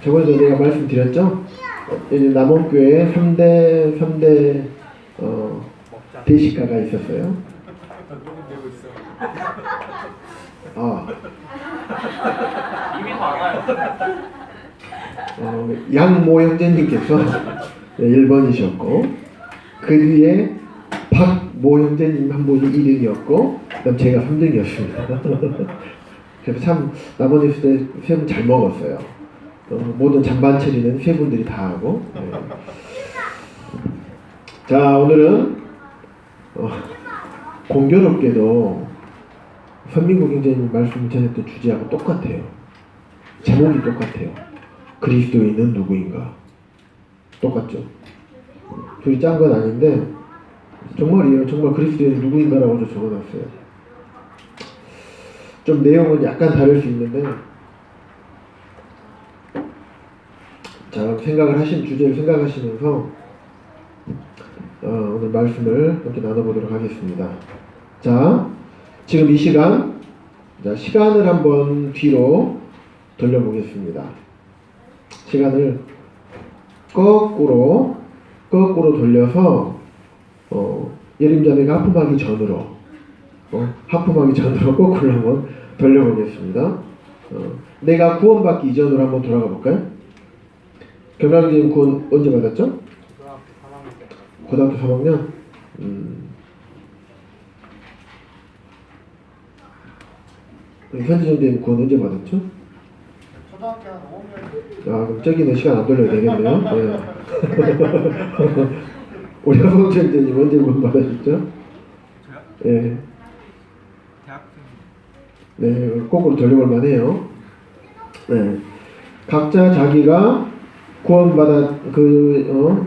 저번에 내가 말씀드렸죠? 이제 남원교회에 3대 대식가가 있었어요. 이미 다 알아요. 양모 형제님께서 1번이셨고, 그 뒤에 박모 형제님 한 분이 2등이었고, 그다음 제가 3등이었습니다. 그래서 참 남원에 있을 때 세 분 잘 먹었어요. 모든 잔반 처리는 세 분들이 다 하고. 네. 자, 오늘은 공교롭게도 선민국 형제님 말씀 전했던 주제하고 똑같아요. 제목이 똑같아요. 그리스도인은 누구인가? 똑같죠. 둘이 짠 건 아닌데 정말이에요. 정말 그리스도인은 누구인가라고 적어놨어요. 좀 내용은 약간 다를 수 있는데, 자, 주제를 생각하시면서 오늘 말씀을 함께 나눠보도록 하겠습니다. 자, 지금 이 시간, 시간을 한번 뒤로 돌려보겠습니다. 시간을 거꾸로 돌려서 예림자매가 하품하기 전으로 거꾸로 한번 돌려보겠습니다. 내가 구원받기 이전으로 한번 돌아가 볼까요? 경락님 구원 언제 받았죠? 고등학교 3학년? 현지정님 구원 언제 받았죠? 초등학교 한 5학년. 그럼 저기는 시간 안 돌려도 되겠네요. 네. 우리 허성천재님 언제 구원 받으셨죠? 저요? 네. 대학생. 네, 거꾸로 돌려볼 만해요. 네. 각자 자기가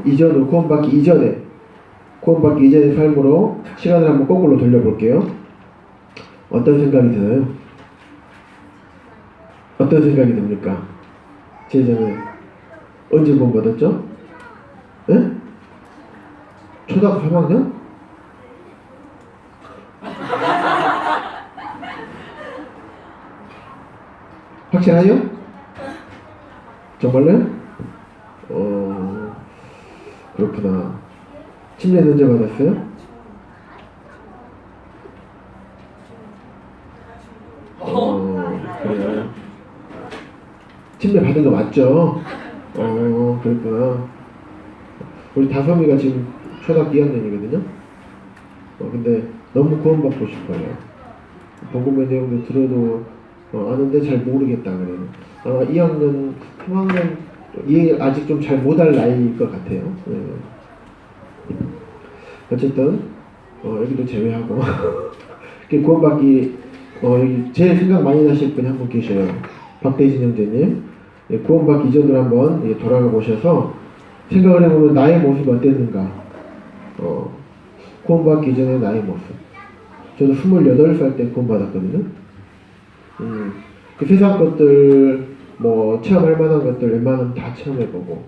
이전으로 구원받기 이전의 삶으로 시간을 한번 거꾸로 돌려볼게요. 어떤 생각이 드나요? 어떤 생각이 듭니까? 제자는 언제 구원받았죠? 네? 초등학교 3학년? 확실하요? 정말요? 그렇구나. 침례는 언제 받았어요? 그래요. 침례 받은 거 맞죠? 그랬구나. 우리 다솜이가 지금 초등학교 2학년이거든요. 근데 너무 구원받고 싶어요. 복음의 내용도 들어도 아는데 잘 모르겠다 그래요. 2학년, 3학년 얘 아직 좀 잘 못할 나이일 것 같아요. 네. 어쨌든 여기도 제외하고 구원받기 여기 제일 생각 많이 나실 분이 한 분 계셔요. 박대진 형제님. 구원받기 이전으로 한번 돌아가 보셔서 생각을 해보면 나의 모습이 어땠는가. 구원받기 이전의 나의 모습. 저도 28살 때 구원받았거든요. 그 세상 것들 체험할 만한 것들 웬만하면 다 체험해보고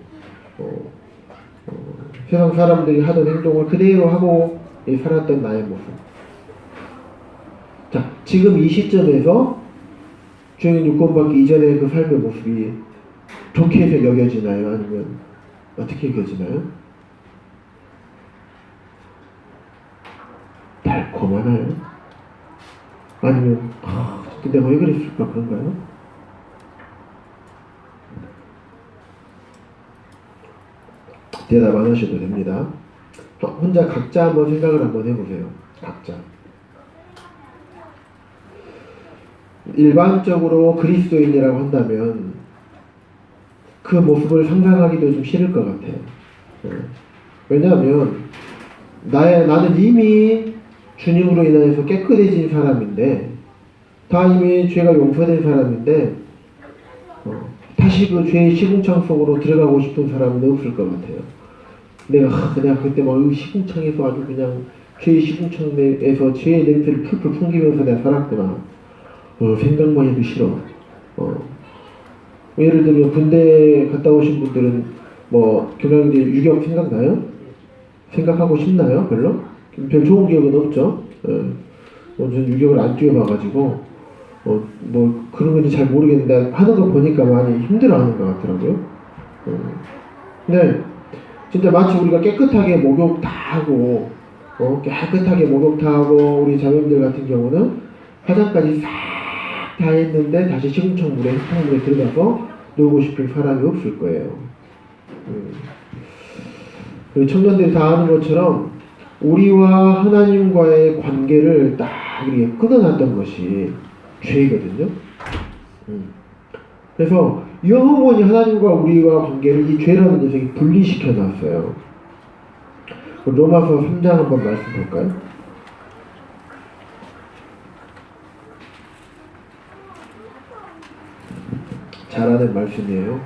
세상 사람들이 하던 행동을 그대로 하고 살았던 나의 모습. 자, 지금 이 시점에서 주님 구원받기 이전의 그 삶의 모습이 좋게 해서 여겨지나요? 아니면 어떻게 여겨지나요? 달콤하나요? 아니면 근데 왜 그랬을까 그런가요? 대답 안 하셔도 됩니다. 혼자 각자 한번 생각을 한번 해보세요. 각자. 일반적으로 그리스도인이라고 한다면 그 모습을 상상하기도 좀 싫을 것 같아요. 왜냐하면 나는 이미 주님으로 인해서 깨끗해진 사람인데, 다 이미 죄가 용서된 사람인데 다시 그 죄의 시궁창 속으로 들어가고 싶은 사람은 없을 것 같아요. 내가 그때 시궁창에서 아주 그냥 죄의 시궁창에서 죄의 냄새를 풀풀 풍기면서 내가 살았구나. 생각만 해도 싫어. 예를 들면 군대 갔다 오신 분들은 경영대 유격 생각나요? 생각하고 싶나요? 별로 좋은 기억은 없죠. 저는 유격을 안 뛰어봐가지고 뭐 그런 건지 잘 모르겠는데 하는 거 보니까 많이 힘들어하는 것 같더라고요. 근데 진짜 마치 우리가 깨끗하게 목욕 다 하고 깨끗하게 목욕 다 하고 우리 자매님들 같은 경우는 화장까지 싹 다 했는데 다시 시궁창물에 흙탕물에 들어가서 놀고 싶은 사람이 없을 거예요. 우리 청년들이 다 아는 것처럼 우리와 하나님과의 관계를 딱 이렇게 끊어놨던 것이 죄거든요. 그래서 영원히 하나님과 우리와 관계를 이 죄라는 녀석이 분리시켜 놨어요. 로마서 3장 한번 말씀 볼까요? 잘 아는 말씀이에요.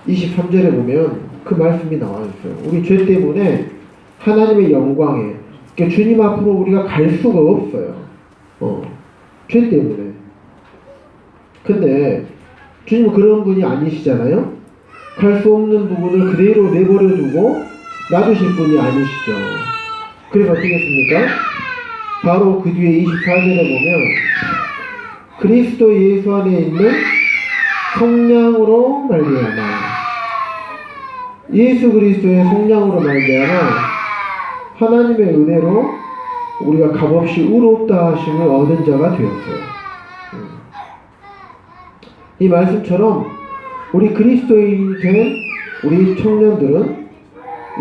23절에 보면 그 말씀이 나와 있어요. 우리 죄 때문에 하나님의 영광에 그러니까 주님 앞으로 우리가 갈 수가 없어요. 죄 때문에. 근데 주님은 그런 분이 아니시잖아요. 갈 수 없는 부분을 그대로 내버려 두고 놔두실 분이 아니시죠. 그래서 어떻게 했습니까? 바로 그 뒤에 24절에 보면 그리스도 예수 안에 있는 성령으로 말미암아 예수 그리스도의 성령으로 말미암아 하나님의 은혜로 우리가 값없이 의롭다 하심을 얻은 자가 되었어요. 이 말씀처럼 우리 그리스도인이 된 우리 청년들은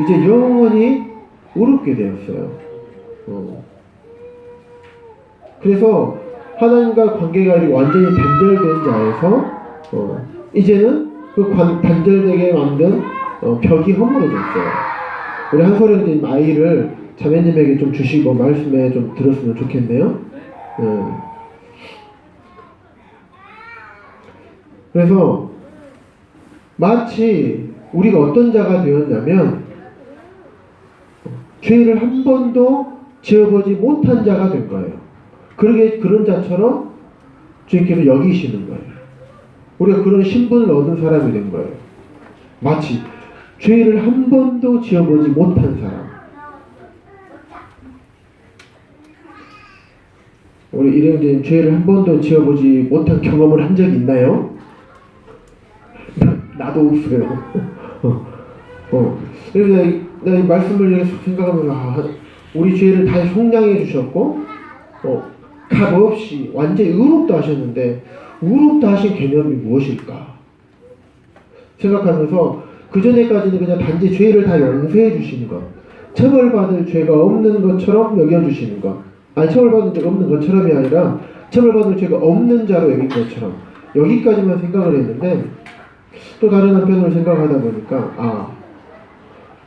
이제 영원히 의롭게 되었어요. 그래서 하나님과 관계가 완전히 단절된 자에서 이제는 그 단절되게 만든 벽이 허물어졌어요. 우리 한소령님 아이를 자매님에게 좀 주시고 말씀에 좀 들었으면 좋겠네요. 그래서 마치 우리가 어떤 자가 되었냐면 죄를 한 번도 지어보지 못한 자가 된 거예요. 그런 자처럼 주님께서 여기시는 거예요. 우리가 그런 신분을 얻은 사람이 된 거예요. 마치 죄를 한 번도 지어보지 못한 사람. 우리 일행들은 죄를 한 번도 지어보지 못한 경험을 한 적이 있나요? 나도 없어요. 그래서 내가 이 말씀을 생각하면 우리 죄를 다 속량해 주셨고 값없이 완전히 의롭다 하셨는데 의롭다 하신 개념이 무엇일까 생각하면서 그전에까지는 그냥 단지 죄를 다 용서해 주시는 것, 처벌받을 죄가 없는 것처럼 여겨주시는 것, 아니 처벌받을 죄가 없는 것처럼이 아니라 처벌받을 죄가 없는 자로 여긴 것처럼 여기까지만 생각을 했는데 또 다른 한편으로 생각하다 보니까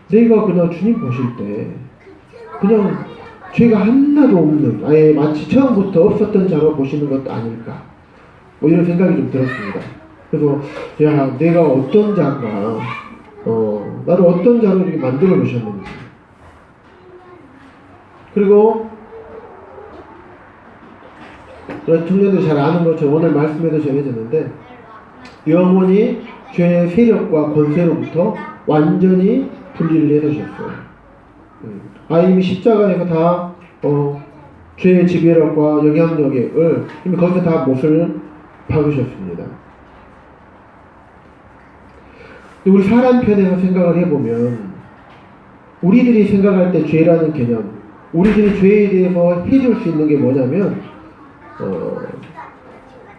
내가 그냥 주님 보실 때 그냥 죄가 하나도 없는 아예 마치 처음부터 없었던 자로 보시는 것도 아닐까 뭐 이런 생각이 좀 들었습니다. 그래서 내가 어떤 자가 나를 어떤 자로 이렇게 만들어 놓으셨는지 그리고 청년들이 잘 아는 것처럼 오늘 말씀에도 전해졌는데 영원히 죄의 세력과 권세로부터 완전히 분리를 해놓으셨어요. 이미 십자가에서 다 죄의 지배력과 영향력을 이미 거기서 다 못을 박으셨습니다. 우리 사람 편에서 생각을 해보면 우리들이 생각할 때 죄라는 개념, 우리들이 죄에 대해서 해줄 수 있는 게 뭐냐면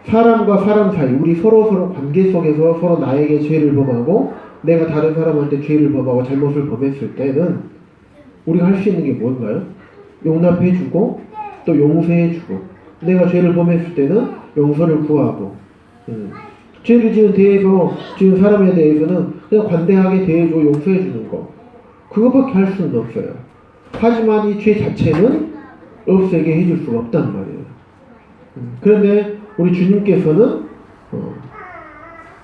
사람과 사람 사이, 우리 서로 관계 속에서 서로 나에게 죄를 범하고 내가 다른 사람한테 죄를 범하고 잘못을 범했을 때는 우리가 할 수 있는 게 뭔가요? 용납해주고 또 용서해주고 내가 죄를 범했을 때는 용서를 구하고 죄를 지은 사람에 대해서는 그냥 관대하게 대해주고 용서해주는 거 그것밖에 할 수는 없어요. 하지만 이 죄 자체는 없애게 해줄 수가 없단 말이에요. 그런데 우리 주님께서는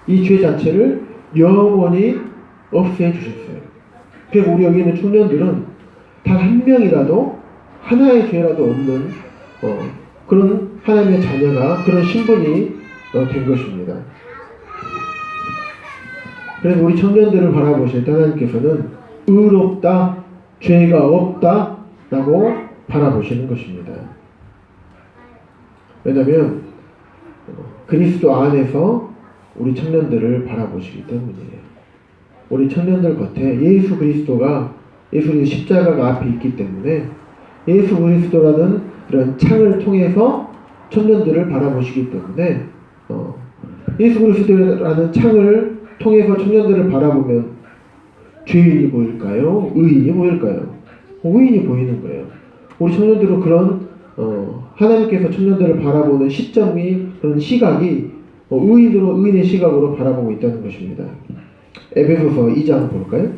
이 죄 자체를 영원히 없애 주셨어요. 그래서 우리 여기 있는 청년들은 단 한 명이라도 하나의 죄라도 없는 그런 하나님의 자녀가 그런 신분이 된 것입니다. 그래서 우리 청년들을 바라보실 때 하나님께서는 의롭다, 죄가 없다 라고 바라보시는 것입니다. 왜냐면 그리스도 안에서 우리 청년들을 바라보시기 때문이에요. 우리 청년들 겉에 예수 그리스도가 예수의 십자가가 앞에 있기 때문에 예수 그리스도라는 그런 창을 통해서 청년들을 바라보시기 때문에 예수 그리스도라는 창을 통해서 청년들을 바라보면 죄인이 보일까요? 의인이 보일까요? 의인이 보이는 거예요. 우리 청년들은 그런 하나님께서 청년들을 바라보는 시점이 그런 시각이 의인의 시각으로 바라보고 있다는 것입니다. 에베소서 2장 볼까요?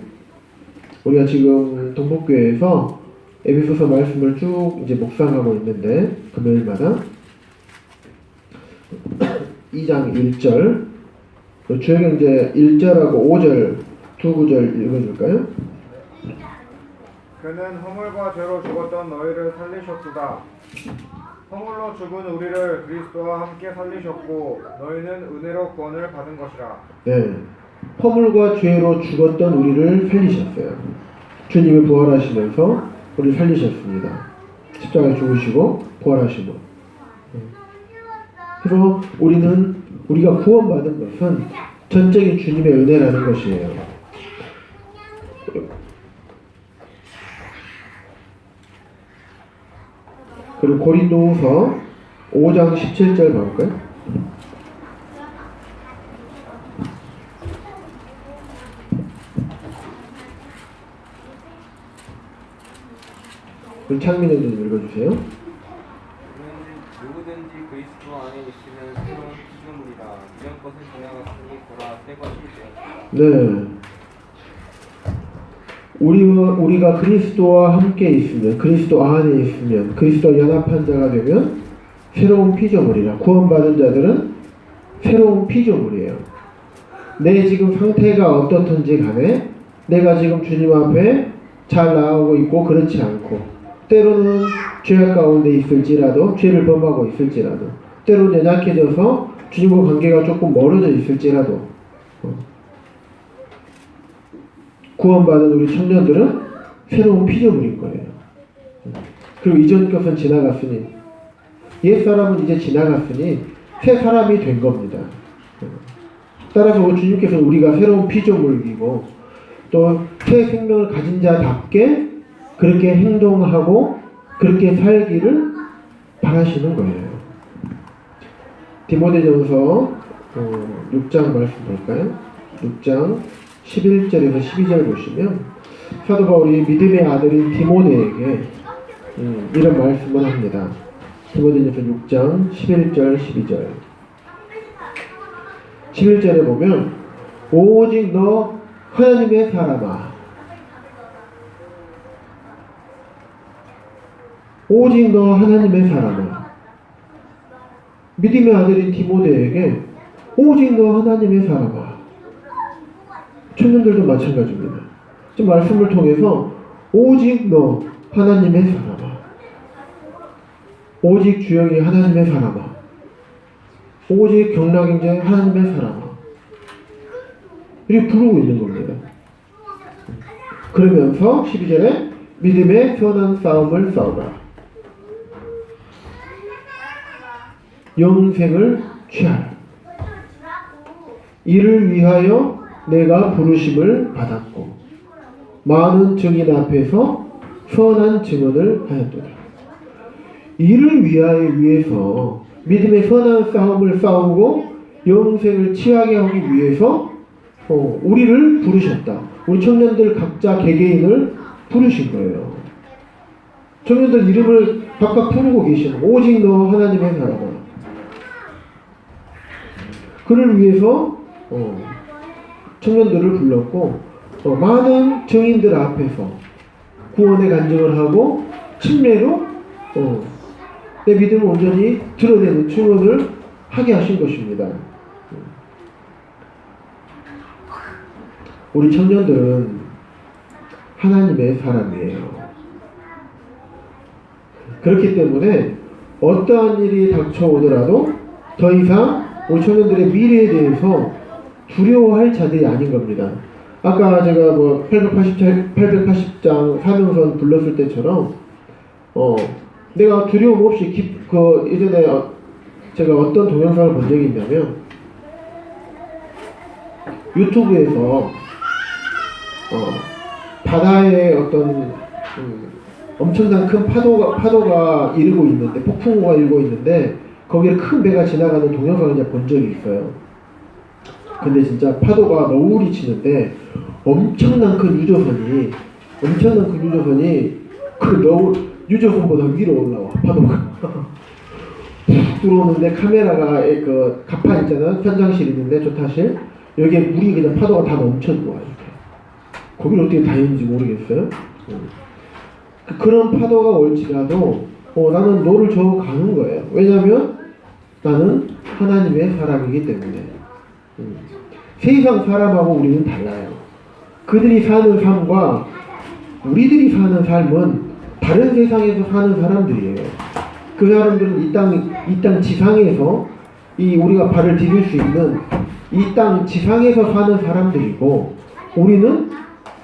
우리가 지금 동북교회에서 에베소서 말씀을 쭉 이제 묵상하고 있는데 금요일마다 2장 1절 주영이 이제 1절하고 5절 두 구절 읽어줄까요? 그는 허물과 죄로 죽었던 너희를 살리셨도다. 허물로 죽은 우리를 그리스도와 함께 살리셨고 너희는 은혜로 구원을 받은 것이라. 네, 허물과 죄로 죽었던 우리를 살리셨어요. 주님이 부활하시면서 우리를 살리셨습니다. 십자가에 죽으시고 부활하시고. 그래서 우리가 구원받은 것은 전적인 주님의 은혜라는 것이에요. 그리고 고린도후서 5장 17절 볼까요? 우리 창민이 좀 읽어주세요. 누구든지 그리스도 안에 있으면 새로운 피조물이라. 이전 것은 지나갔으니 보라 새 것이 되었다. 네. 우리가 그리스도와 함께 있으면, 그리스도 안에 있으면, 그리스도 연합한 자가 되면 새로운 피조물이라. 구원받은 자들은 새로운 피조물이에요. 내 지금 상태가 어떻든지 간에 내가 지금 주님 앞에 잘 나오고 있고 그렇지 않고 때로는 죄악 가운데 있을지라도 죄를 범하고 있을지라도 때로는 연약해져서 주님과 관계가 조금 멀어져 있을지라도 구원받은 우리 청년들은 새로운 피조물인 거예요. 그리고 이전 것은 지나갔으니 옛사람은 이제 지나갔으니 새 사람이 된 겁니다. 따라서 주님께서는 우리가 새로운 피조물이고 또 새 생명을 가진 자답게 그렇게 행동하고 그렇게 살기를 바라시는 거예요. 디모데전서 6장 말씀 볼까요? 6장 11절에서 12절 보시면 사도 바울이 믿음의 아들인 디모데에게 이런 말씀을 합니다. 디모데전서 6장 11절 12절 11절에 보면 오직 너 하나님의 사람아 오직 너 하나님의 사람아 믿음의 아들인 디모데에게 오직 너 하나님의 사람아 청년들도 마찬가지입니다. 지금 말씀을 통해서 오직 너 하나님의 사람아 오직 주영이 하나님의 사람아 오직 경락인제 하나님의 사람아 이렇게 부르고 있는 겁니다. 그러면서 12절에 믿음의 선한 싸움을 싸우라 영생을 취하라 이를 위하여 내가 부르심을 받았고 많은 증인 앞에서 선한 증언을 하였도다. 이를 위해서 믿음의 선한 싸움을 싸우고 영생을 취하게 하기 위해서 우리를 부르셨다. 우리 청년들 각자 개개인을 부르신 거예요. 청년들 이름을 각각 부르고 계시는 오직 너 하나님의 사람아 그를 위해서 청년들을 불렀고 많은 증인들 앞에서 구원의 간증을 하고 침례로 내 믿음을 온전히 드러내는 증언을 하게 하신 것입니다. 우리 청년들은 하나님의 사람이에요. 그렇기 때문에 어떠한 일이 닥쳐오더라도 더 이상 우리 청년들의 미래에 대해서 두려워할 자들이 아닌 겁니다. 아까 제가 880장 사명선 불렀을 때처럼 내가 두려움 없이 예전에 제가 어떤 동영상을 본 적이 있냐면 유튜브에서 바다에 어떤 엄청난 큰 파도가 일고 있는데, 폭풍우가 일고 있는데 거기를 큰 배가 지나가는 동영상을 제가 본 적이 있어요. 근데 진짜 파도가 너울이 치는데 엄청난 큰 유조선이 그 유조선보다 위로 올라와, 파도가. 훅 들어오는데 카메라가 그 갑판 있잖아, 현장실 있는데 조타실, 여기에 물이 그냥 파도가 다 넘쳐 들어와. 이렇게 거기를 어떻게 다니는지 모르겠어요. 그런 파도가 올지라도 나는 너를 저어 가는 거예요. 왜냐면 나는 하나님의 사람이기 때문에. 세상 사람하고 우리는 달라요. 그들이 사는 삶과 우리들이 사는 삶은 다른 세상에서 사는 사람들이에요. 그 사람들은 이 땅 지상에서 우리가 발을 디딜 수 있는 이 땅 지상에서 사는 사람들이고, 우리는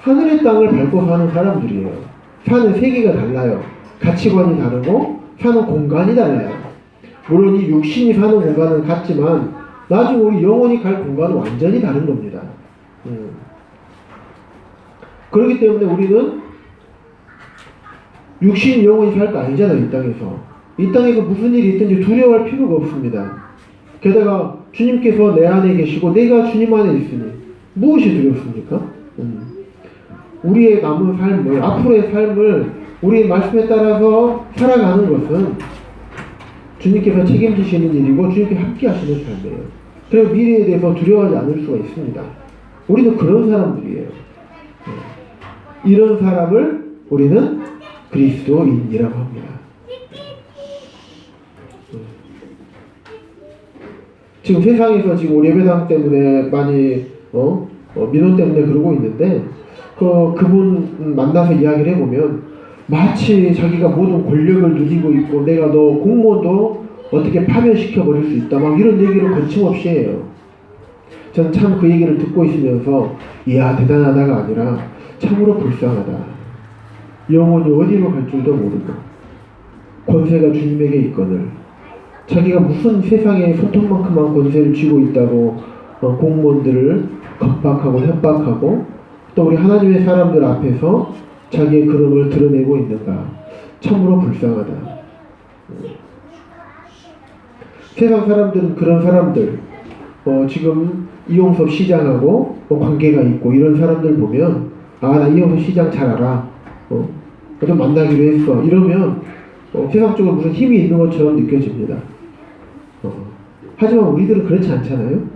하늘의 땅을 밟고 사는 사람들이에요. 사는 세계가 달라요. 가치관이 다르고 사는 공간이 달라요. 물론 이 육신이 사는 공간은 같지만 나중에 우리 영혼이 갈 공간은 완전히 다른 겁니다. 그렇기 때문에 우리는 육신이 영혼이 살 거 아니잖아요. 이 땅에서. 이 땅에서 무슨 일이 있든지 두려워할 필요가 없습니다. 게다가 주님께서 내 안에 계시고 내가 주님 안에 있으니 무엇이 두렵습니까? 우리의 남은 삶을, 앞으로의 삶을 우리의 말씀에 따라서 살아가는 것은 주님께서 책임지시는 일이고 주님께 함께 하시는 삶이에요. 그리고 미래에 대해서 두려워하지 않을 수가 있습니다. 우리는 그런 사람들이에요. 이런 사람을 우리는 그리스도인이라고 합니다. 지금 세상에서 지금 우리 예배당 때문에 많이 민원 때문에 그러고 있는데, 그분 만나서 이야기를 해보면 마치 자기가 모든 권력을 누리고 있고 내가 너 공무원도 어떻게 파면시켜 버릴 수 있다, 막 이런 얘기를 거침없이 해요. 저는 참 그 얘기를 듣고 있으면서 이야 대단하다가 아니라 참으로 불쌍하다. 영혼이 어디로 갈 줄도 모르고 권세가 주님에게 있거늘 자기가 무슨 세상에 손톱만큼만 권세를 쥐고 있다고 공무원들을 겁박하고 협박하고 또 우리 하나님의 사람들 앞에서 자기의 그름을 드러내고 있는가. 참으로 불쌍하다. 세상 사람들은 그런 사람들, 지금 이용섭 시장하고 관계가 있고 이런 사람들 보면 나 이용섭 시장 잘 알아. 좀 만나기로 했어. 이러면 세상적으로 무슨 힘이 있는 것처럼 느껴집니다. 하지만 우리들은 그렇지 않잖아요.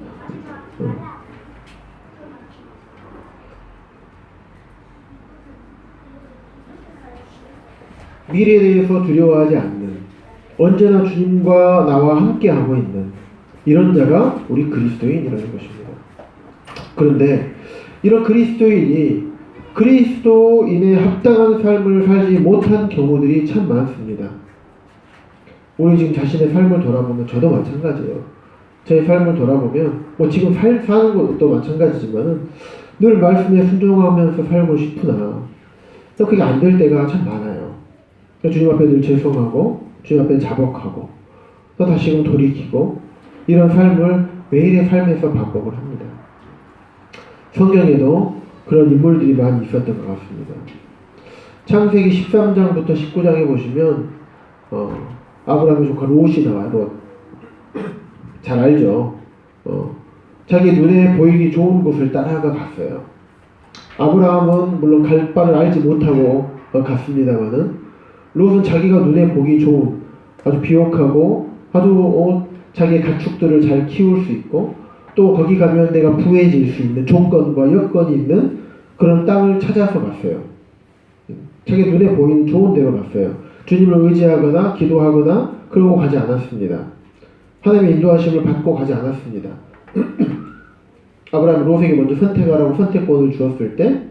미래에 대해서 두려워하지 않는, 언제나 주님과 나와 함께하고 있는 이런 자가 우리 그리스도인이라는 것입니다. 그런데 이런 그리스도인의 합당한 삶을 살지 못한 경우들이 참 많습니다. 우리 지금 자신의 삶을 돌아보면 저도 마찬가지예요. 제 삶을 돌아보면 지금 사는 것도 마찬가지지만은 늘 말씀에 순종하면서 살고 싶으나 또 그게 안 될 때가 참 많아요. 주님 앞에 늘 죄송하고 주님 앞에 자복하고 또 다시금 돌이키고 이런 삶을 매일의 삶에서 반복을 합니다. 성경에도 그런 인물들이 많이 있었던 것 같습니다. 창세기 13장부터 19장에 보시면 아브라함의 조카 롯이 나와요. 롯. 잘 알죠. 자기 눈에 보이기 좋은 곳을 따라가 갔어요. 아브라함은 물론 갈 바를 알지 못하고 갔습니다만은 롯은 자기가 눈에 보기 좋은 아주 비옥하고 아주 자기의 가축들을 잘 키울 수 있고 또 거기 가면 내가 부해질 수 있는 조건과 여건이 있는 그런 땅을 찾아서 갔어요. 자기 눈에 보이는 좋은 데로 갔어요. 주님을 의지하거나 기도하거나 그러고 가지 않았습니다. 하나님의 인도하심을 받고 가지 않았습니다. 아브라함이 롯에게 먼저 선택하라고 선택권을 주었을 때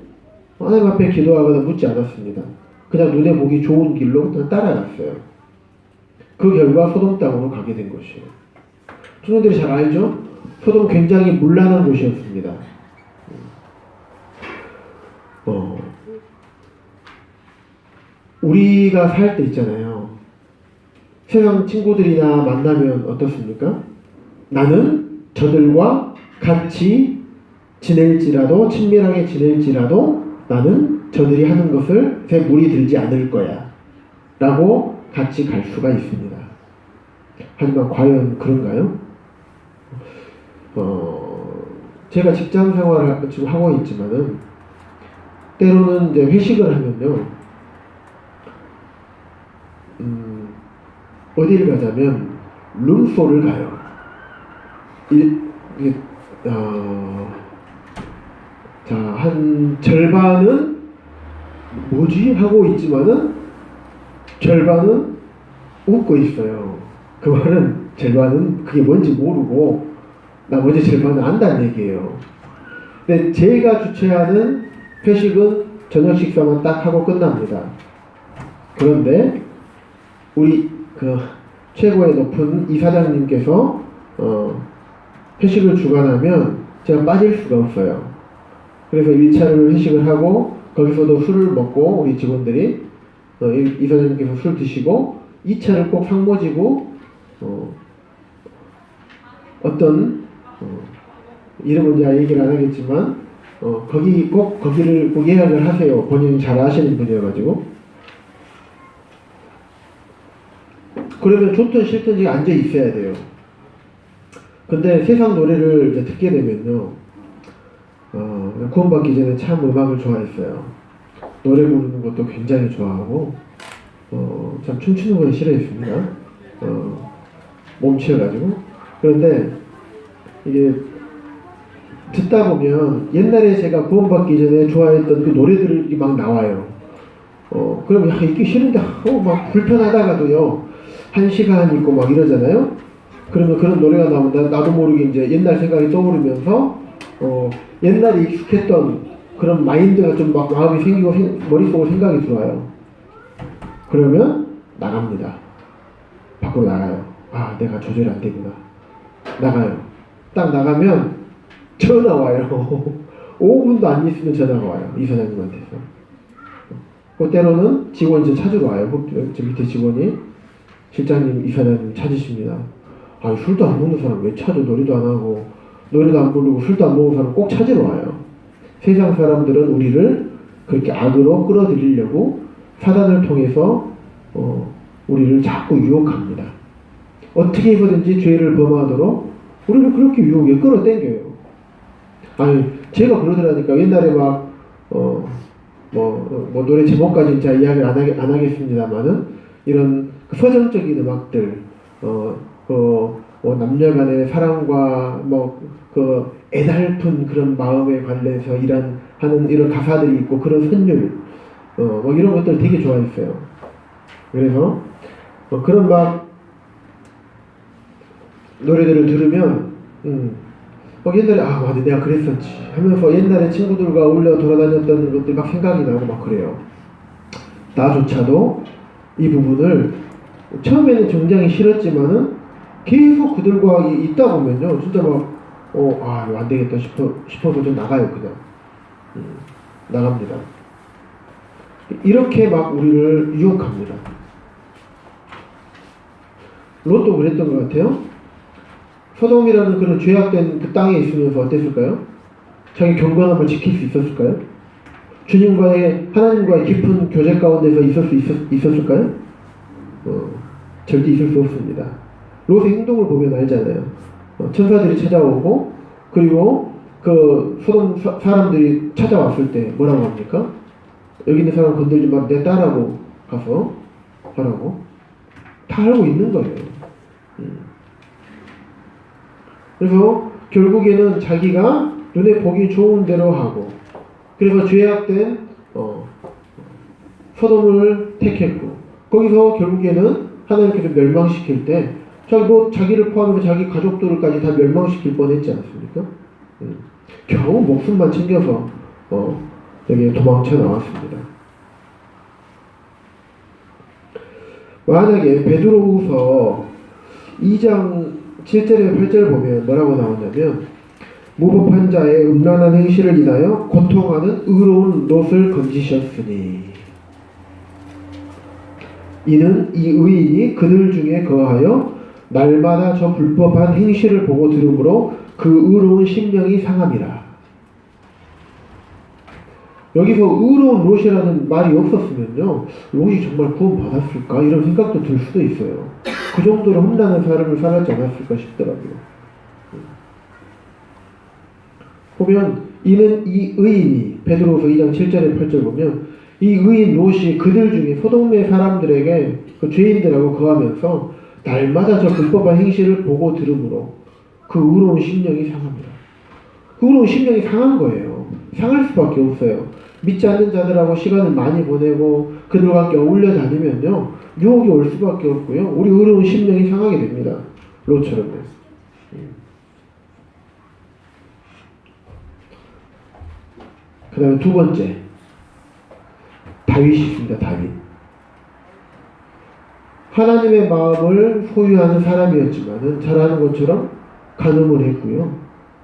하나님 앞에 기도하거나 묻지 않았습니다. 그냥 눈에 보기 좋은 길로 그냥 따라갔어요. 그 결과 소돔 땅으로 가게 된 것이에요. 청년들이 잘 알죠? 소돔은 굉장히 문란한 곳이었습니다. 우리가 살 때 있잖아요. 세상 친구들이나 만나면 어떻습니까? 나는 저들과 같이 지낼지라도, 친밀하게 지낼지라도 나는 저들이 하는 것을 제 물이 들지 않을 거야 라고 같이 갈 수가 있습니다. 하지만 과연 그런가요? 제가 직장 생활을 지금 하고 있지만은 때로는 이제 회식을 하면요, 어디를 가자면 룸소를 가요. 자, 한 절반은 뭐지? 하고 있지만은 절반은 웃고 있어요. 그 말은 절반은 그게 뭔지 모르고 나머지 절반은 안다는 얘기예요. 근데 제가 주최하는 회식은 저녁 식사만 딱 하고 끝납니다. 그런데 우리 그 최고의 높은 이사장님께서 회식을 주관하면 제가 빠질 수가 없어요. 그래서 1차를 회식을 하고 거기서도 술을 먹고 우리 직원들이 이사장님께서 술 드시고 2차를 꼭 상모지고 어떤 이름은 제가 얘기를 안 하겠지만 거기를 꼭 예약을 하세요. 본인이 잘 아시는 분이어가지고. 그러면 좋든 싫든 앉아 있어야 돼요. 근데 세상 노래를 이제 듣게 되면요, 구원받기 전에 참 음악을 좋아했어요. 노래 부르는 것도 굉장히 좋아하고, 참 춤추는 건 싫어했습니다. 몸치여가지고. 그런데 이게 듣다 보면 옛날에 제가 구원받기 전에 좋아했던 그 노래들이 막 나와요. 그럼 읽기 싫은데 막 불편하다가도요, 1시간 있고 막 이러잖아요. 그러면 그런 노래가 나온다. 나도 모르게 이제 옛날 생각이 떠오르면서 옛날에 익숙했던 그런 마인드가 좀 막 마음이 생기고 머릿속으로 생각이 들어와요. 그러면 나갑니다. 밖으로 나가요. 아, 내가 조절이 안 되구나. 나가요. 딱 나가면 전화 와요. 5분도 안 있으면 전화가 와요. 이사장님한테서. 그 때로는 직원이 좀 찾으러 와요. 저 밑에 직원이 실장님, 이사장님 찾으십니다. 아, 술도 안 먹는 사람 왜 찾아? 노래도 안 하고 노래도 안 부르고 술도 안 먹는 사람 꼭 찾으러 와요. 세상 사람들은 우리를 그렇게 악으로 끌어들이려고 사단을 통해서 우리를 자꾸 유혹합니다. 어떻게 해서든지 죄를 범하도록 우리를 그렇게 유혹해 끌어당겨요. 아니, 제가 그러더라니까. 옛날에 막 노래 제목까지 제가 이야기를 안 하겠습니다만은 이런 서정적인 음악들, 남녀간의 사랑과 애달픈 그런 마음에 관련해서 하는 이런 가사들이 있고 그런 선율, 이런 것들 되게 좋아했어요. 그래서 그런 노래들을 들으면 옛날에 맞아 내가 그랬었지 하면서 옛날에 친구들과 어울려 돌아다녔던 것들 막 생각이 나고 막 그래요. 나조차도 이 부분을 처음에는 굉장히 싫었지만은 계속 그들과 있다 보면요, 진짜 이거 안 되겠다 싶어서 좀 나가요. 그냥 나갑니다. 이렇게 막 우리를 유혹합니다. 롯도 그랬던 것 같아요. 소돔이라는 그런 죄악된 그 땅에 있으면서 어땠을까요? 자기 경건함을 지킬 수 있었을까요? 하나님과의 깊은 교제 가운데서 있었을까요? 절대 있을 수 없습니다. 롯의 행동을 보면 알잖아요. 천사들이 찾아오고, 그리고 그 소돔 사람들이 찾아왔을 때 뭐라고 합니까? 여기 있는 사람 건들지 마, 내 딸하고 가서 하라고. 다 알고 있는 거예요. 그래서 결국에는 자기가 눈에 보기 좋은 대로 하고, 그래서 죄악된 소돔을 택했고, 거기서 결국에는 하나님께서 멸망시킬 때 자기를 포함해서 자기 가족들까지 다 멸망시킬 뻔했지 않습니까? 겨우 목숨만 챙겨서 여기에 도망쳐 나왔습니다. 만약에 베드로후서 2장 7절에 8절 보면 뭐라고 나오냐면, 무법한 자의 음란한 행실을 인하여 고통하는 의로운 롯을 건지셨으니. 이는 이 의인이 그들 중에 거하여 날마다 저 불법한 행실을 보고 들으므로 그 의로운 심령이 상함이라. 여기서 의로운 롯이라는 말이 없었으면요, 롯이 정말 구원받았을까? 이런 생각도 들 수도 있어요. 그 정도로 험난한 삶을 살았지 않았을까 싶더라고요. 보면 이는 이 의인이, 베드로후서 2장 7절에 8절 보면 이 의인 롯이 그들 중에 소돔의 사람들에게 그 죄인들하고 거하면서 날마다 저 불법한 행실을 보고 들으므로 그 의로운 심령이 상합니다. 그 의로운 심령이 상한 거예요. 상할 수밖에 없어요. 믿지 않는 자들하고 시간을 많이 보내고 그들과 함께 어울려 다니면요, 유혹이 올 수밖에 없고요, 우리 의로운 심령이 상하게 됩니다. 롯처럼. 그 다음에 두 번째, 다윗이 있습니다. 다윗. 하나님의 마음을 소유하는 사람이었지만은 잘 아는 것처럼 간음을 했고요,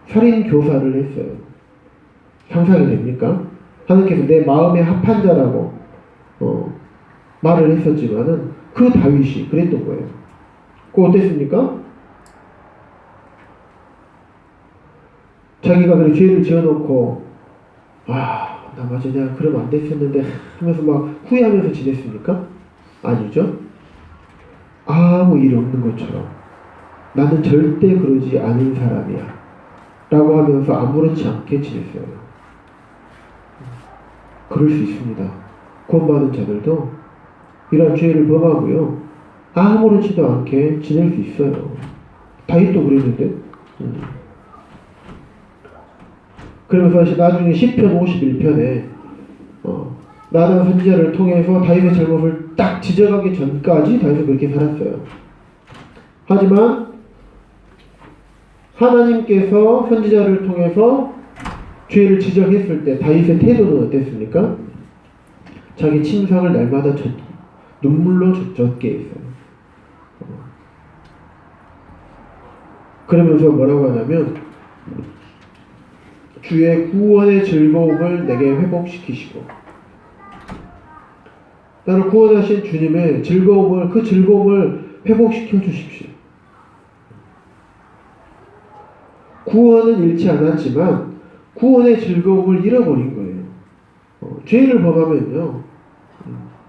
살인 교사를 했어요. 상상이 됩니까? 하나님께서 내 마음에 합한 자라고 말을 했었지만은 그 다윗이 그랬던 거예요. 그거 어땠습니까? 자기가 그래 죄를 지어놓고 나 맞아, 내가 그러면 안 됐었는데 하면서 막 후회하면서 지냈습니까? 아니죠. 아무 일 없는 것처럼 나는 절대 그러지 않은 사람이야 라고 하면서 아무렇지 않게 지냈어요. 그럴 수 있습니다. 구원받은 자들도 이러한 죄를 범하고요, 아무렇지도 않게 지낼 수 있어요. 다윗도 그랬는데. 그러면서 나중에 시편 51편에 나단 선지자를 통해서 다윗의 잘못을 딱 지적하기 전까지 다윗은 그렇게 살았어요. 하지만 하나님께서 선지자를 통해서 죄를 지적했을 때 다윗의 태도는 어땠습니까? 자기 침상을 날마다 눈물로 젖게 했어요. 그러면서 뭐라고 하냐면 주의 구원의 즐거움을 내게 회복시키시고, 나를 구원하신 주님의 즐거움을, 그 즐거움을 회복시켜 주십시오. 구원은 잃지 않았지만 구원의 즐거움을 잃어버린 거예요. 죄를 범하면요,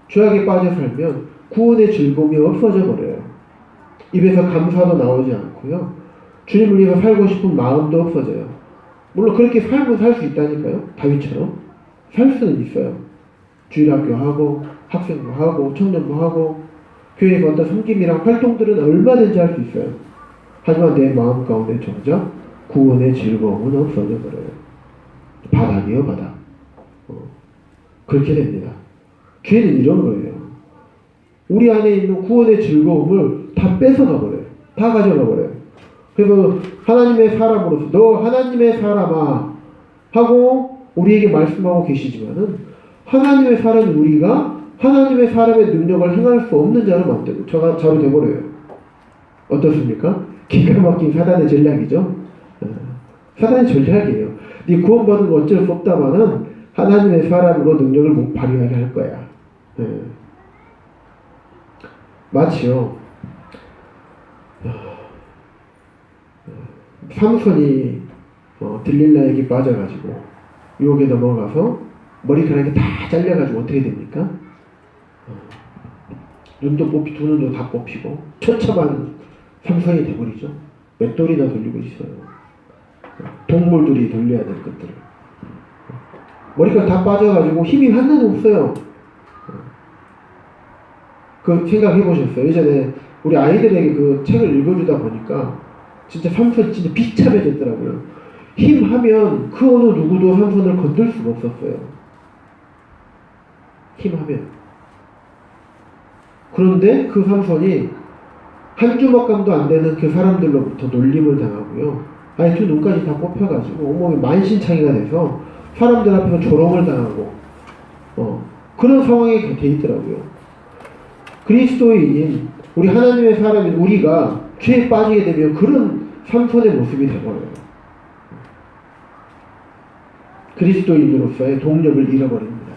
죄악에 빠져 살면 구원의 즐거움이 없어져 버려요. 입에서 감사도 나오지 않고요, 주님을 위해서 살고 싶은 마음도 없어져요. 물론 그렇게 삶은 살 수 있다니까요. 다윗처럼 살 수는 있어요. 주일학교 하고 학생부 하고 청년부 하고 교회에서 어떤 섬김이랑 활동들은 얼마든지 할 수 있어요. 하지만 내 마음 가운데 정작 구원의 즐거움은 없어져 버려요. 바닥이요, 바닥. 그렇게 됩니다. 죄는 이런 거예요. 우리 안에 있는 구원의 즐거움을 다 뺏어가 버려요. 다 가져가 버려요. 그래서 하나님의 사람으로서 너 하나님의 사람아 하고 우리에게 말씀하고 계시지만은 하나님의 사람인 우리가 하나님의 사람의 능력을 행할 수 없는 자로 만들고 자로 되버려요. 어떻습니까? 기가 막힌 사단의 전략이죠. 사단의 전략이에요. 네 구원받은 거 어쩔 수 없다마는 하나님의 사람으로 능력을 못 발휘하게 할 거야. 마치요, 삼손이 들릴라에게 빠져가지고 유혹에 넘어가서 머리카락이 다 잘려가지고 어떻게 됩니까? 눈도 뽑히, 두 눈도 다 뽑히고 처참한 삼손이 돼버리죠. 맷돌이나 돌리고 있어요. 동물들이 돌려야 될 것들을. 머리카락 다 빠져가지고 힘이 하나도 없어요. 그 생각해보셨어요? 예전에 우리 아이들에게 그 책을 읽어주다 보니까 진짜 삼손이 진짜 비참해졌더라고요. 힘하면 그 어느 누구도 삼손을 건들 수가 없었어요. 힘하면. 그런데 그 삼손이 한 주먹감도 안 되는 그 사람들로부터 놀림을 당하고요, 아예 두 눈까지 다 뽑혀가지고 온몸이 만신창이가 돼서 사람들 앞에서 조롱을 당하고 그런 상황에 돼 있더라고요. 그리스도인인 우리 하나님의 사람인 우리가 죄에 빠지게 되면 그런 삼손의 모습이 되버려요. 그리스도인으로서의 동력을 잃어버립니다.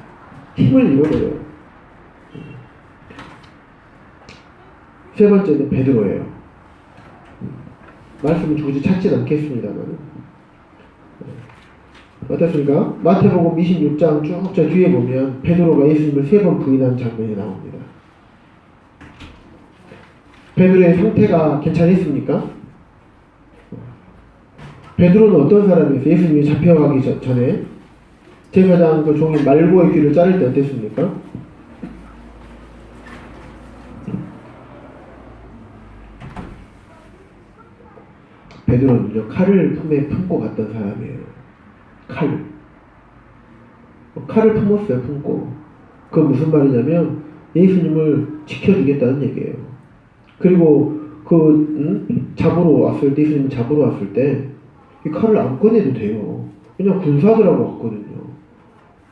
힘을 잃어버려요. 세 번째는 베드로예요. 말씀은 굳이 찾진 않겠습니다만. 어떻습니까? 마태복음 26장 쭉 저 뒤에 보면 베드로가 예수님을 3번 부인하는 장면이 나옵니다. 베드로의 상태가 괜찮았습니까? 베드로는 어떤 사람이었어요? 예수님이 잡혀가기 전에 제사장 그 종이 말고의 귀를 자를 때 어땠습니까? 베드로는요, 칼을 품에 품고 갔던 사람이에요. 칼을 품었어요, 품고. 그건 무슨 말이냐면 예수님을 지켜주겠다는 얘기예요. 그리고 잡으러 왔을 때, 예수님 잡으러 왔을 때 이 칼을 안 꺼내도 돼요. 그냥 군사들하고 왔거든요.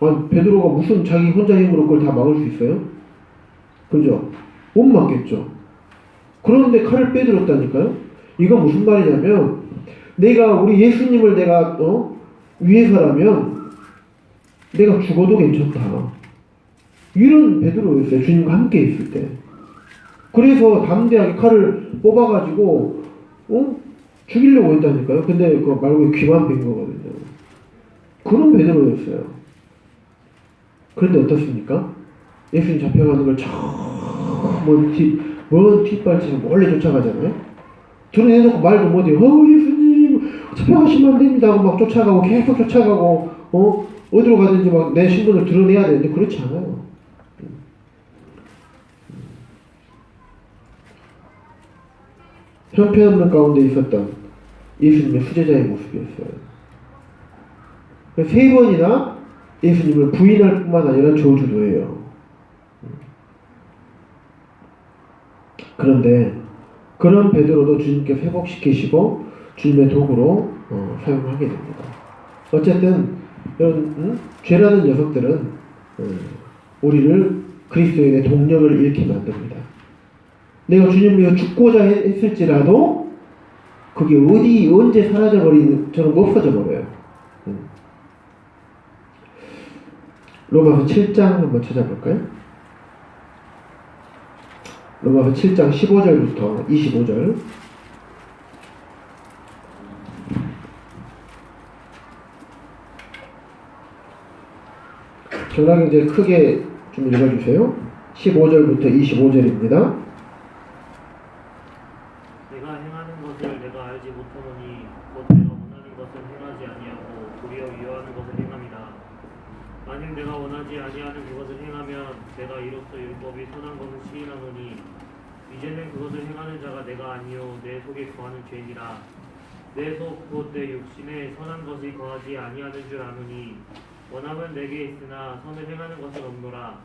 아니, 베드로가 무슨 자기 혼자 힘으로 그걸 다 막을 수 있어요? 그죠? 못 막겠죠. 그런데 칼을 빼들었다니까요? 이건 무슨 말이냐면 내가 우리 예수님을 내가 위해서라면 내가 죽어도 괜찮다. 이런 베드로였어요. 주님과 함께 있을 때. 그래서 담대하게 칼을 뽑아가지고 죽이려고 했다니까요. 근데 그거 말고 귀만 뺀 거거든요. 그런 베드로였어요. 그런데 어떻습니까? 예수님 잡혀가는 걸 먼 뒷발치로 몰래 쫓아가잖아요. 드러내놓고 말도 못해요. 예수님 잡혀가시면 안 됩니다 하고 막 쫓아가고 계속 쫓아가고 어디로 가든지 막 내 신분을 드러내야 되는데 그렇지 않아요. 형편없는 가운데 있었던 예수님의 수제자의 모습이었어요. 3번이나 예수님을 부인할 뿐만 아니라 저주도 그런데 그런 베드로도 주님께서 회복시키시고 주님의 도구로 사용하게 됩니다. 어쨌든 이런 죄라는 녀석들은 우리를 그리스도인의 동력을 잃게 만듭니다. 내가 주님 위해 죽고자 했을지라도 그게 언제 사라져버리는 없어져 버려요. 로마서 7장 한번 찾아볼까요? 로마서 7장 15절부터 25절. 전화경제 크게 좀 읽어주세요. 15절부터 25절입니다. 내가 행하는 것을 내가 알지 못하노니 곧 내가 원하는 것을 행하지 아니하고 도리어 위하는 것을 행함이다. 만일 내가 원하지 아니하는 그것을 행하면 내가 이로써 율법이 선한 것을 시인하노니 이제는 그것을 행하는 자가 내가 아니요 내 속에 거하는 죄니라. 내 속 곧 내 육신에 선한 것이 거하지 아니하는 줄 아노니 원함은 내게 있으나 선을 행하는 것은 없노라.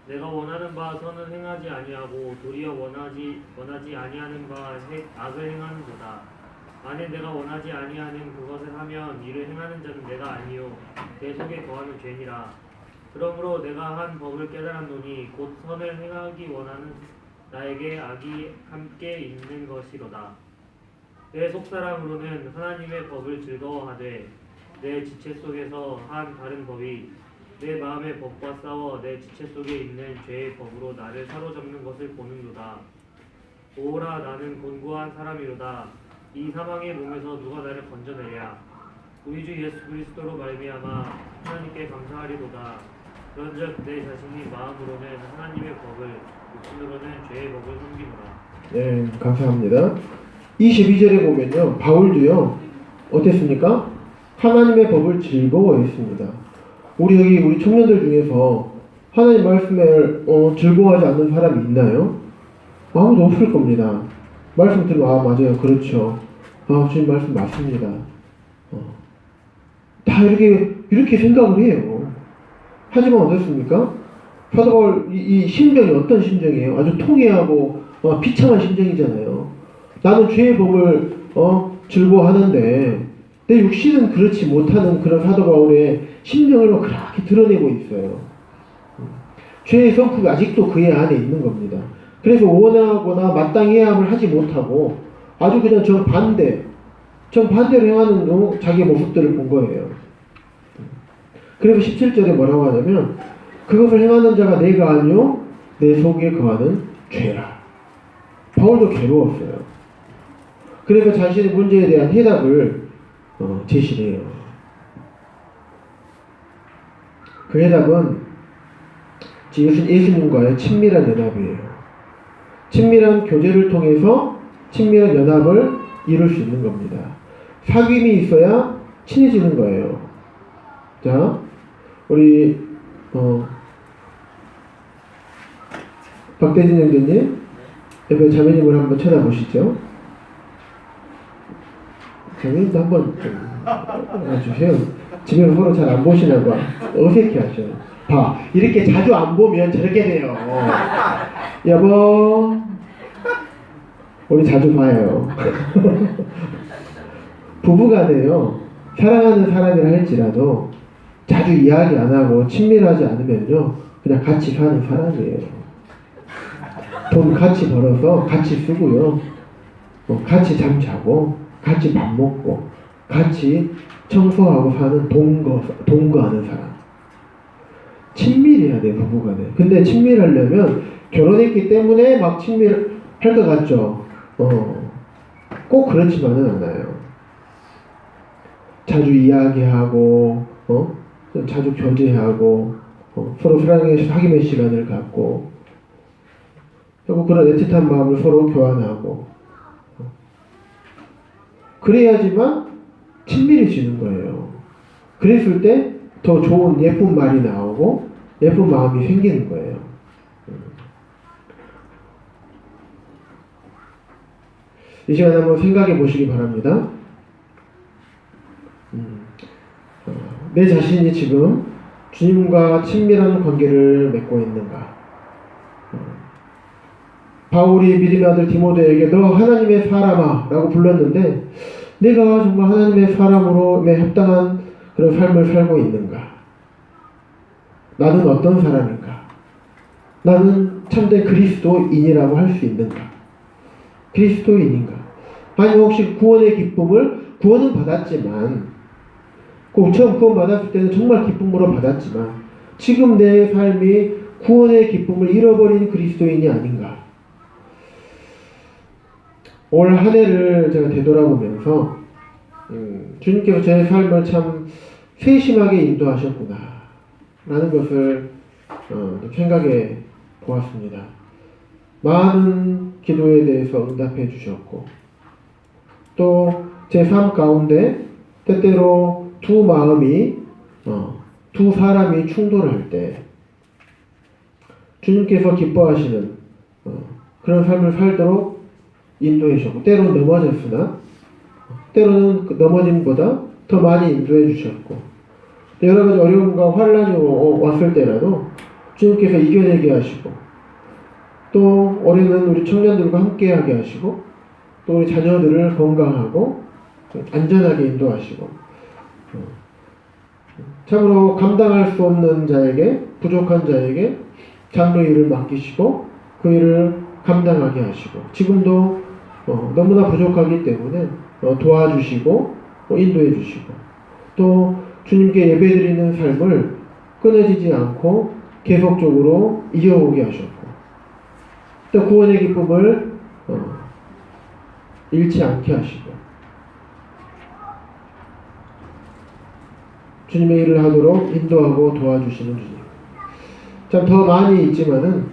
내가 원하는 바 선은 행하지 아니하고 도리어 원하지 아니하는 바 악을 행하는도다. 만일 내가 원하지 아니하는 그것을 하면 이를 행하는 자는 내가 아니요 내 속에 거하는 죄니라. 그러므로 내가 한 법을 깨달았노니 곧 선을 행하기 원하는 나에게 악이 함께 있는 것이로다. 내 속사람으로는 하나님의 법을 즐거워하되 내 지체 속에서 한 다른 법이 내 마음의 법과 싸워 내 지체 속에 있는 죄의 법으로 나를 사로잡는 것을 보는도다. 오라 나는 곤고한 사람이로다. 이 사망의 몸에서 누가 나를 건져내랴. 우리 주 예수 그리스도로 말미암아 하나님께 감사하리로다. 그런즉 내 자신이 마음으로는 하나님의 법을 육신으로는 죄의 법을 섬기노라. 네, 감사합니다. 22절에 보면요, 바울도요 어땠습니까? 하나님의 법을 즐거워했습니다. 우리 청년들 중에서 하나님 말씀을 즐거워하지 않는 사람이 있나요? 아무도 없을 겁니다. 말씀 들으면 맞아요, 그렇죠. 주님 말씀 맞습니다. 다 이렇게 생각을 해요. 하지만 어떻습니까? 사도 바울 이 심정이 어떤 심정이에요? 아주 통해하고 비참한 심정이잖아요. 나는 죄의 법을 즐거워하는데 내 육신은 그렇지 못하는 그런 사도 바울의 심정을 그렇게 드러내고 있어요. 죄의 성품이 아직도 그의 안에 있는 겁니다. 그래서 원하거나 마땅해야 함을 하지 못하고 아주 그냥 정반대로 행하는 자기의 모습들을 본 거예요. 그래서 17절에 뭐라고 하냐면 그것을 행하는 자가 내가 아니요 내 속에 거하는 죄라. 바울도 괴로웠어요. 그래서 자신의 문제에 대한 해답을 제시해요. 그 해답은 예수님과의 친밀한 연합이에요. 친밀한 교제를 통해서 친밀한 연합을 이룰 수 있는 겁니다. 사귐이 있어야 친해지는 거예요. 자, 우리 박대진 형제님 옆에 자매님을 한번 쳐다보시죠. 자매님도 한번 와주세요. 집에 서로 잘 안 보시나 봐. 어색해 하셔. 봐, 이렇게 자주 안 보면 저렇게 돼요. 여보, 우리 자주 봐요. 부부간에요, 사랑하는 사람이라 할지라도 자주 이야기 안 하고 친밀하지 않으면요, 그냥 같이 사는 사람이에요. 돈 같이 벌어서 같이 쓰고요, 같이 잠 자고, 같이 밥 먹고, 같이 청소하고 사는 동거하는 사람. 친밀해야 돼, 부부간에. 근데 친밀하려면 결혼했기 때문에 막 친밀할 것 같죠? 꼭 그렇지만은 않아요. 자주 이야기하고, 자주 교제하고, 서로 사귐의 시간을 갖고, 그리고 그런 애틋한 마음을 서로 교환하고, 그래야지만 친밀해지는 거예요. 그랬을 때 더 좋은 예쁜 말이 나오고 예쁜 마음이 생기는 거예요. 이 시간에 한번 생각해 보시기 바랍니다. 내 자신이 지금 주님과 친밀한 관계를 맺고 있는가? 바울이 믿음의 아들 디모데에게 너 하나님의 사람아 라고 불렀는데 내가 정말 하나님의 사람으로 합당한 그런 삶을 살고 있는가? 나는 어떤 사람인가? 나는 참된 그리스도인이라고 할 수 있는가? 그리스도인인가? 아니 혹시 구원은 받았지만 처음 구원 받았을 때는 정말 기쁨으로 받았지만 지금 내 삶이 구원의 기쁨을 잃어버린 그리스도인이 아닌가? 올 한 해를 제가 되돌아보면서 주님께서 제 삶을 참 세심하게 인도하셨구나 라는 것을 생각해 보았습니다. 많은 기도에 대해서 응답해 주셨고 또 제 삶 가운데 때때로 두 마음이 두 사람이 충돌할 때 주님께서 기뻐하시는 그런 삶을 살도록 인도해 주셨고 때로는 넘어졌으나 때로는 그 넘어짐보다 더 많이 인도해 주셨고 여러 가지 어려움과 환란이 왔을 때라도 주님께서 이겨내게 하시고 또 올해는 우리 청년들과 함께하게 하시고 또 우리 자녀들을 건강하고 안전하게 인도하시고 참으로 감당할 수 없는 자에게 부족한 자에게 장로 일을 맡기시고 그 일을 감당하게 하시고 지금도 너무나 부족하기 때문에 도와주시고 인도해 주시고 또 주님께 예배드리는 삶을 끊어지지 않고 계속적으로 이어오게 하셨고 또 구원의 기쁨을 잃지 않게 하시고 주님의 일을 하도록 인도하고 도와주시는 주님. 참 더 많이 있지만은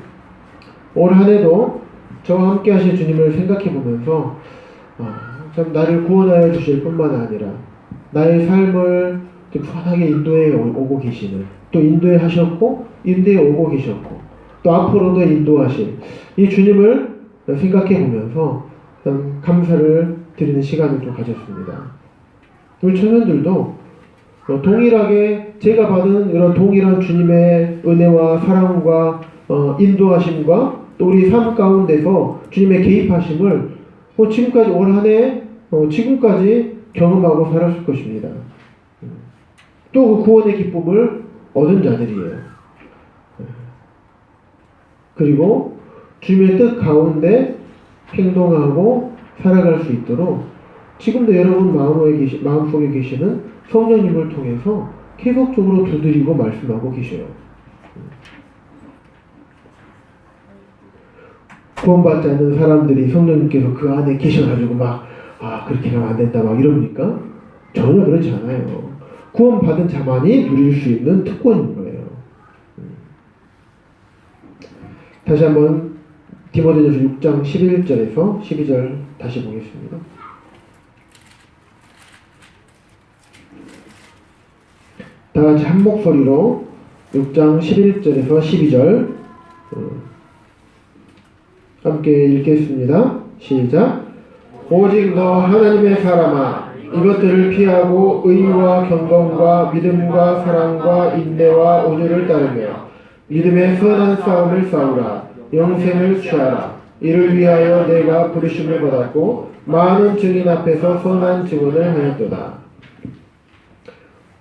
올 한 해도 저와 함께 하실 주님을 생각해 보면서 참 나를 구원하여 주실 뿐만 아니라 나의 삶을 편하게 인도해 오고 계시는 또 인도해 하셨고 인도해 오고 계셨고 또 앞으로도 인도하실 이 주님을 생각해 보면서 참 감사를 드리는 시간을 좀 가졌습니다. 우리 청년들도 동일하게 제가 받은 이런 동일한 주님의 은혜와 사랑과 인도하심과 또 우리 삶 가운데서 주님의 개입하심을 지금까지 올 한 해 지금까지 경험하고 살았을 것입니다. 또 그 구원의 기쁨을 얻은 자들이에요. 그리고 주님의 뜻 가운데 행동하고 살아갈 수 있도록 지금도 여러분 마음속에 계시는 성령님을 통해서 계속적으로 두드리고 말씀하고 계셔요. 구원받지 않는 사람들이 성령님께서 그 안에 계셔가지고 막 그렇게 하면 안 된다 막 이럽니까? 전혀 그렇지 않아요. 구원받은 자만이 누릴 수 있는 특권인 거예요. 다시 한번 디모데전서 6장 11절에서 12절 다시 보겠습니다. 다 같이 한 목소리로 6장 11절에서 12절 함께 읽겠습니다. 시작. 오직 너 하나님의 사람아, 이것들을 피하고 의와 경건과 믿음과 사랑과 인내와 온유를 따르며 믿음의 선한 싸움을 싸우라. 영생을 취하라. 이를 위하여 내가 부르심을 받았고 많은 증인 앞에서 선한 증언을 하였도다.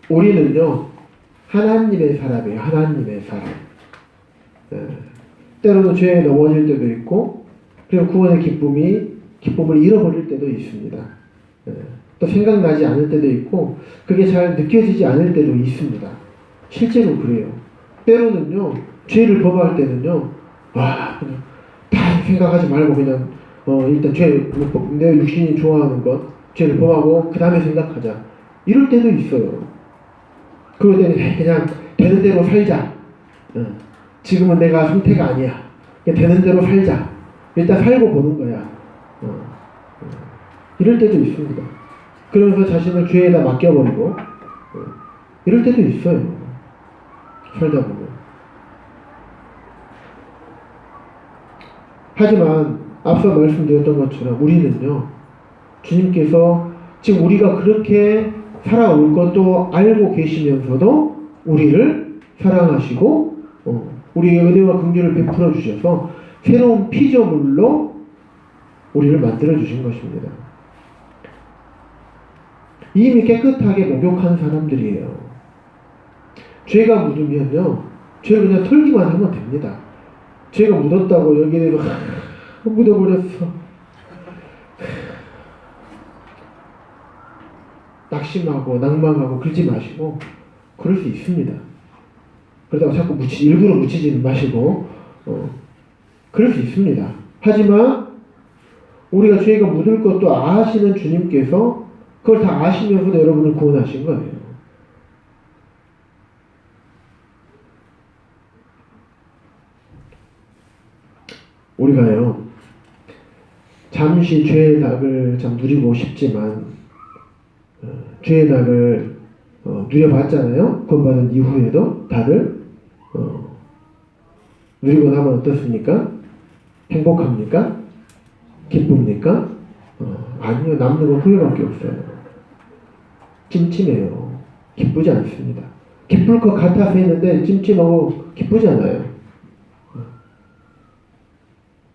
우리는요 하나님의 사람이에요. 하나님의 사람. 때로는 죄에 넘어질 때도 있고, 그리고 구원의 기쁨을 잃어버릴 때도 있습니다. 또 생각나지 않을 때도 있고, 그게 잘 느껴지지 않을 때도 있습니다. 실제로 그래요. 때로는요 죄를 범할 때는요 그냥 다 생각하지 말고 그냥 일단 내 육신이 좋아하는 것 죄를 범하고 그 다음에 생각하자, 이럴 때도 있어요. 그럴 때는 그냥 되는 대로 살자. 지금은 내가 상태가 아니야. 그냥 되는 대로 살자. 일단 살고 보는 거야. 이럴 때도 있습니다. 그러면서 자신을 죄에다 맡겨버리고 이럴 때도 있어요. 살다 보면. 하지만 앞서 말씀드렸던 것처럼 우리는요 주님께서 지금 우리가 그렇게 살아올 것도 알고 계시면서도 우리를 사랑하시고 우리의 은혜와 긍휼을 베풀어 주셔서 새로운 피조물로 우리를 만들어 주신 것입니다. 이미 깨끗하게 목욕한 사람들이에요. 죄가 묻으면요 죄를 그냥 털기만 하면 됩니다. 죄가 묻었다고 여기에 대해서 묻어버렸어, 낙심하고 낭망하고 그러지 마시고, 그럴 수 있습니다. 그러다가 자꾸 일부러 묻히지는 마시고 그럴 수 있습니다. 하지만 우리가 죄가 묻을 것도 아시는 주님께서 그걸 다 아시면서도 여러분을 구원하신 거예요. 우리가요 잠시 죄의 낙을 참 누리고 싶지만 죄의 낙을 누려봤잖아요. 구원받은 이후에도 다들 누리고 나면 어떻습니까? 행복합니까? 기쁩니까? 아니요. 남는 건 후회밖에 없어요. 찜찜해요. 기쁘지 않습니다. 기쁠 것 같아서 했는데 찜찜하고 기쁘지 않아요.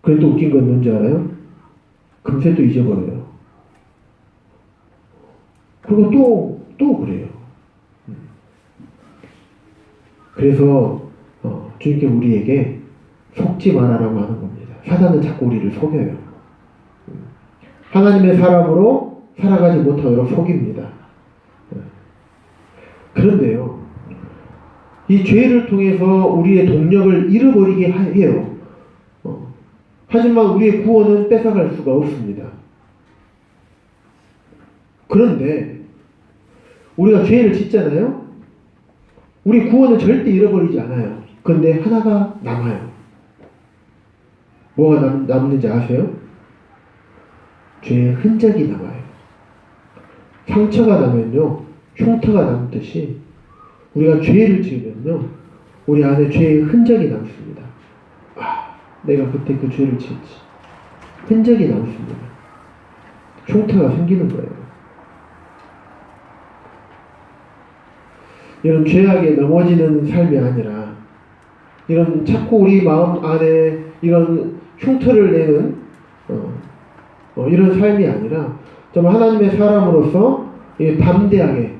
그래 또 웃긴 건 뭔지 알아요? 금세 또 잊어버려요. 그리고 또 그래요. 그래서 주님께 우리에게 속지 말아라고 하는 겁니다. 사단은 자꾸 우리를 속여요. 하나님의 사람으로 살아가지 못하도록 속입니다. 그런데요, 이 죄를 통해서 우리의 동력을 잃어버리게 해요. 하지만 우리의 구원은 뺏어갈 수가 없습니다. 그런데 우리가 죄를 짓잖아요. 우리 구원은 절대 잃어버리지 않아요. 그런데 하나가 남아요. 뭐가 남는지 아세요? 죄의 흔적이 남아요. 상처가 나면요 흉터가 남듯이 우리가 죄를 지으면요 우리 안에 죄의 흔적이 남습니다. 내가 그때 그 죄를 지었지. 흔적이 남습니다. 흉터가 생기는 거예요. 이런 죄악에 넘어지는 삶이 아니라 이런 자꾸 우리 마음 안에 이런 흉터를 내는 이런 삶이 아니라 정말 하나님의 사람으로서 담대하게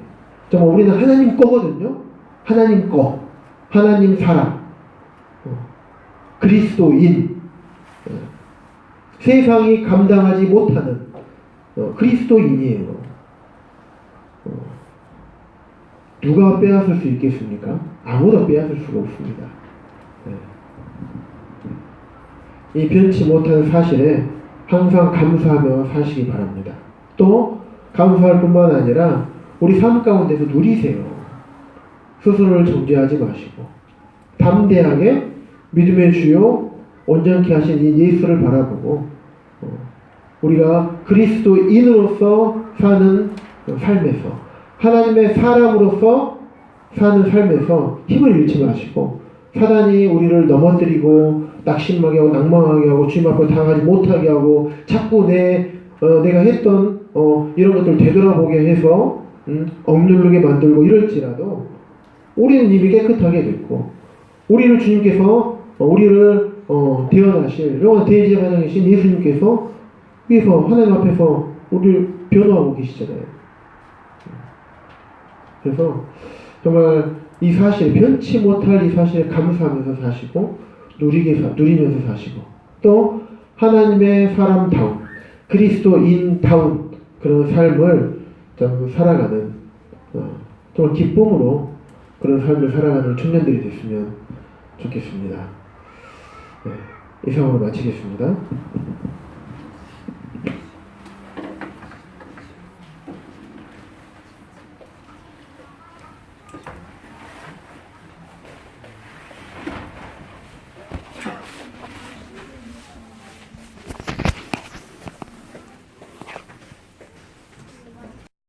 정말 우리는 하나님 거거든요. 하나님 거, 하나님 사람, 그리스도인, 세상이 감당하지 못하는 그리스도인이에요. 누가 빼앗을 수 있겠습니까? 아무도 빼앗을 수가 없습니다. 이 변치 못한 사실에 항상 감사하며 사시기 바랍니다. 또 감사할 뿐만 아니라 우리 삶 가운데서 누리세요. 스스로를 정죄하지 마시고 담대하게 믿음의 주요 온전케 하신 이 예수를 바라보고 우리가 그리스도인으로서 사는 삶에서 하나님의 사람으로서 사는 삶에서 힘을 잃지 마시고 사단이 우리를 넘어뜨리고 낙심하게 하고 낭망하게 하고 주님 앞에 당하지 못하게 하고 자꾸 내가 했던 이런 것들 되돌아보게 해서 억누르게 만들고 이럴지라도 우리는 이미 깨끗하게 됐고 우리를 주님께서 우리를 대언하실 영원 대제사장이신 예수님께서 위에서 하나님 앞에서 우리를 변호하고 계시잖아요. 그래서 정말 이 사실 변치 못할 이 사실에 감사하면서 사시고 누리면서 사시고 또 하나님의 사람다운 그리스도인다운 그런 삶을 좀 살아가는 정말 기쁨으로 그런 삶을 살아가는 청년들이 됐으면 좋겠습니다. 네, 이상으로 마치겠습니다.